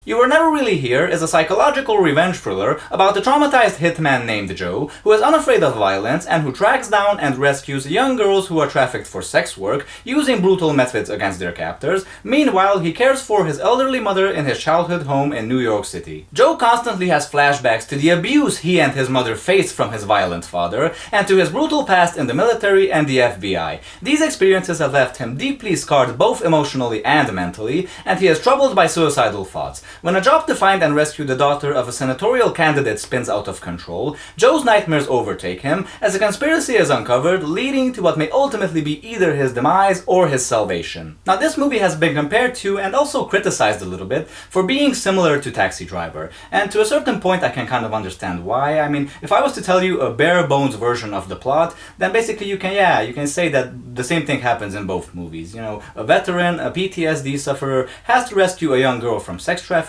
You Were Never Really Here is a psychological revenge thriller about a traumatized hitman named Joe, who is unafraid of violence and who tracks down and rescues young girls who are trafficked for sex work using brutal methods against their captors. Meanwhile, he cares for his elderly mother in his childhood home in New York City. Joe constantly has flashbacks to the abuse he and his mother faced from his violent father, and to his brutal past in the military and the FBI. These experiences have left him deeply scarred both emotionally and mentally, and he is troubled by suicidal thoughts. When a job to find and rescue the daughter of a senatorial candidate spins out of control, Joe's nightmares overtake him as a conspiracy is uncovered, leading to what may ultimately be either his demise or his salvation. Now, this movie has been compared to and also criticized a little bit for being similar to Taxi Driver, and to a certain point I can kind of understand why. I mean, if I was to tell you a bare bones version of the plot, then basically you can say that the same thing happens in both movies. You know, a veteran, a PTSD sufferer, has to rescue a young girl from sex trafficking,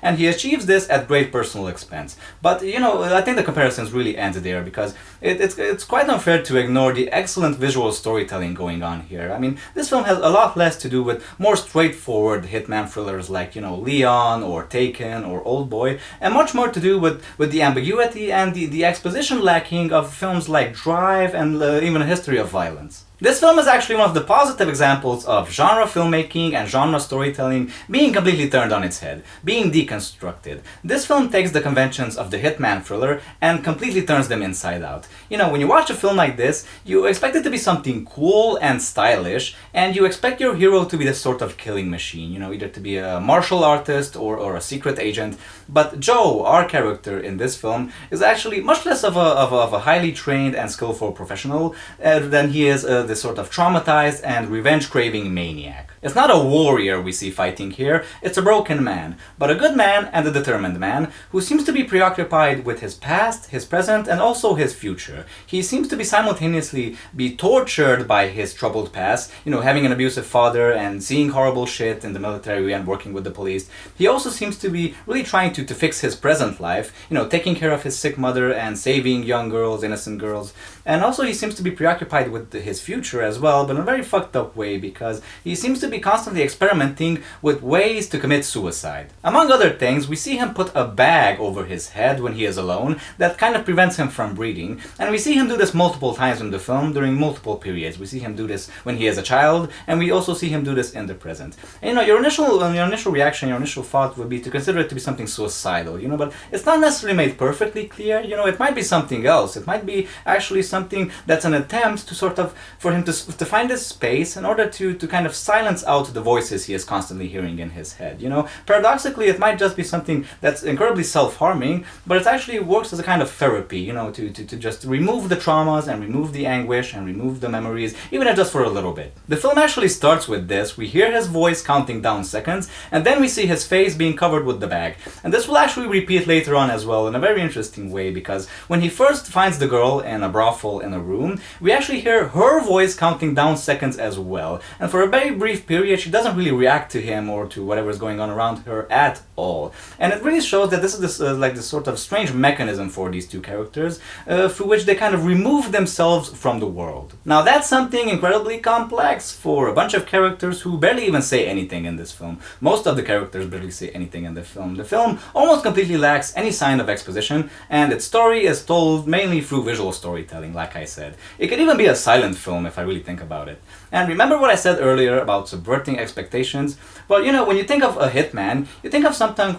and he achieves this at great personal expense. But, you know, I think the comparisons really end there, because it's quite unfair to ignore the excellent visual storytelling going on here. I mean, this film has a lot less to do with more straightforward hitman thrillers like, you know, Leon or Taken or Oldboy, and much more to do with the ambiguity and the exposition lacking of films like Drive and even A History of Violence. This film is actually one of the positive examples of genre filmmaking and genre storytelling being completely turned on its head, being deconstructed. This film takes the conventions of the hitman thriller and completely turns them inside out. You know, when you watch a film like this, you expect it to be something cool and stylish, and you expect your hero to be this sort of killing machine, you know, either to be a martial artist or a secret agent. But Joe, our character in this film, is actually much less of a highly trained and skillful professional than he is this sort of traumatized and revenge-craving maniac. It's not a warrior we see fighting here, it's a broken man, but a good man and a determined man who seems to be preoccupied with his past, his present, and also his future. He seems to be simultaneously be tortured by his troubled past, you know, having an abusive father and seeing horrible shit in the military and working with the police. He also seems to be really trying to fix his present life, you know, taking care of his sick mother and saving young girls, innocent girls. And also he seems to be preoccupied with his future as well, but in a very fucked up way, because he seems to be constantly experimenting with ways to commit suicide. Among other things, we see him put a bag over his head when he is alone that kind of prevents him from breathing, and we see him do this multiple times in the film during multiple periods. We see him do this when he is a child, and we also see him do this in the present. And, you know, your initial reaction, your initial thought would be to consider it to be something suicidal, you know, but it's not necessarily made perfectly clear. You know, it might be something else. It might be actually something that's an attempt to sort of, for him to find this space in order to kind of silence out the voices he is constantly hearing in his head. You know, paradoxically, it might just be something that's incredibly self-harming, but it actually works as a kind of therapy, you know, to just remove the traumas and remove the anguish and remove the memories, even if just for a little bit. The film actually starts with this. We hear his voice counting down seconds, and then we see his face being covered with the bag. And this will actually repeat later on as well in a very interesting way, because when he first finds the girl in a brothel in a room, we actually hear her voice counting down seconds as well. And for a very brief period, she doesn't really react to him or to whatever is going on around her at all. And it really shows that this is this sort of strange mechanism for these two characters, through which they kind of remove themselves from the world. Now, that's something incredibly complex for a bunch of characters who barely even say anything in this film. Most of the characters barely say anything in the film. The film almost completely lacks any sign of exposition, and its story is told mainly through visual storytelling, like I said. It could even be a silent film if I really think about it. And remember what I said earlier about subverting expectations? Well, you know, when you think of a hitman, you think of someone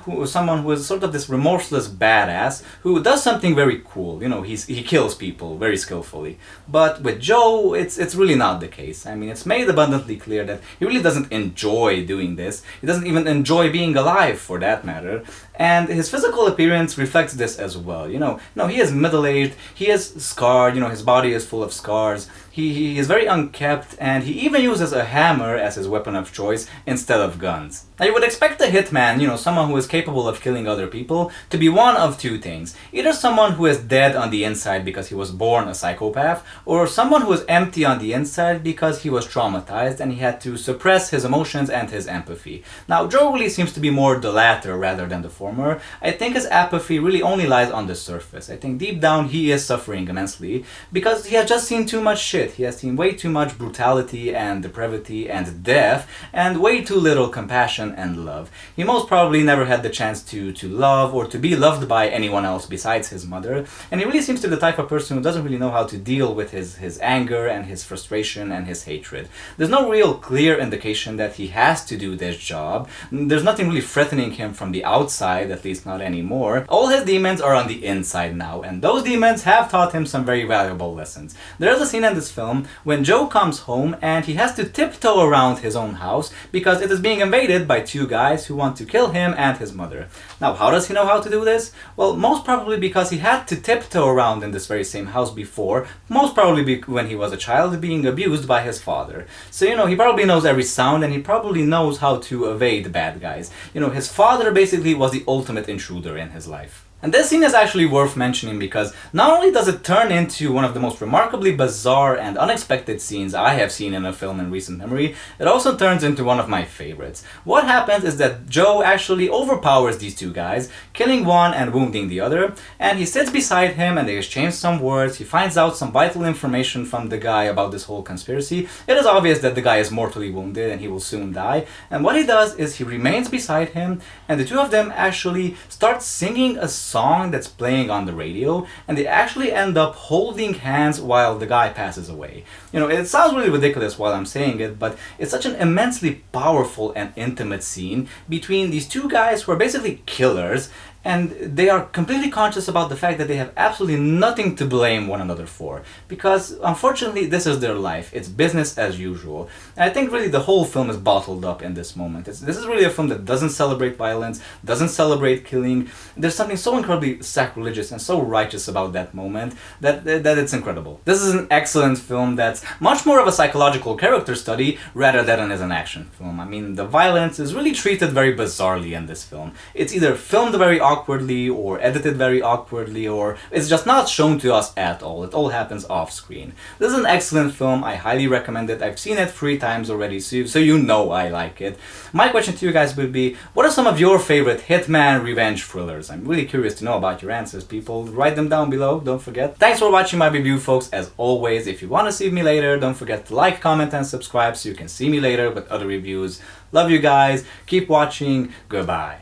who is sort of this remorseless badass who does something very cool. You know, he kills people very skillfully. But with Joe, it's really not the case. I mean, it's made abundantly clear that he really doesn't enjoy doing this. He doesn't even enjoy being alive, for that matter. And his physical appearance reflects this as well. You know, no, he is middle-aged, he is scarred, you know, his body is full of scars. He is very unkempt, and he even uses a hammer as his weapon of choice instead of guns. Now, you would expect a hitman, you know, someone who is capable of killing other people, to be one of two things. Either someone who is dead on the inside because he was born a psychopath, or someone who is empty on the inside because he was traumatized and he had to suppress his emotions and his empathy. Now, Joe really seems to be more the latter rather than the former. I think his apathy really only lies on the surface. I think deep down he is suffering immensely because he has just seen too much shit. He has seen way too much brutality and depravity and death, and way too little compassion affection and love. He most probably never had the chance to love or to be loved by anyone else besides his mother, and he really seems to be the type of person who doesn't really know how to deal with his anger and his frustration and his hatred. There's no real clear indication that he has to do this job. There's nothing really threatening him from the outside, at least not anymore. All his demons are on the inside now, and those demons have taught him some very valuable lessons. There is a scene in this film when Joe comes home and he has to tiptoe around his own house because it is being invaded by two guys who want to kill him and his mother. Now, how does he know how to do this? Well, most probably because he had to tiptoe around in this very same house before, most probably when he was a child being abused by his father. So, he probably knows every sound and he probably knows how to evade bad guys. His father basically was the ultimate intruder in his life. And this scene is actually worth mentioning because not only does it turn into one of the most remarkably bizarre and unexpected scenes I have seen in a film in recent memory, it also turns into one of my favorites. What happens is that Joe actually overpowers these two guys, killing one and wounding the other, and he sits beside him and they exchange some words. He finds out some vital information from the guy about this whole conspiracy. It is obvious that the guy is mortally wounded and he will soon die, and what he does is he remains beside him, and the two of them actually start singing a song that's playing on the radio, and they actually end up holding hands while the guy passes away. It sounds really ridiculous while I'm saying it, but it's such an immensely powerful and intimate scene between these two guys who are basically killers, and they are completely conscious about the fact that they have absolutely nothing to blame one another for, because unfortunately this is their life. It's business as usual. And I think really the whole film is bottled up in this moment. This is really a film that doesn't celebrate violence, doesn't celebrate killing. There's something so incredibly sacrilegious and so righteous about that moment that it's incredible. This is an excellent film that's much more of a psychological character study rather than as an action film. I mean, the violence is really treated very bizarrely in this film. It's either filmed very awkwardly or edited very awkwardly, or it's just not shown to us at all. It all happens off screen. This is an excellent film. I highly recommend it. I've seen it 3 times already, so you know I like it. My question to you guys would be, what are some of your favorite Hitman revenge thrillers? I'm really curious to know about your answers, people. Write them down below, don't forget. Thanks for watching my review, folks. As always, if you want to see me later, don't forget to like, comment, and subscribe so you can see me later with other reviews. Love you guys. Keep watching. Goodbye.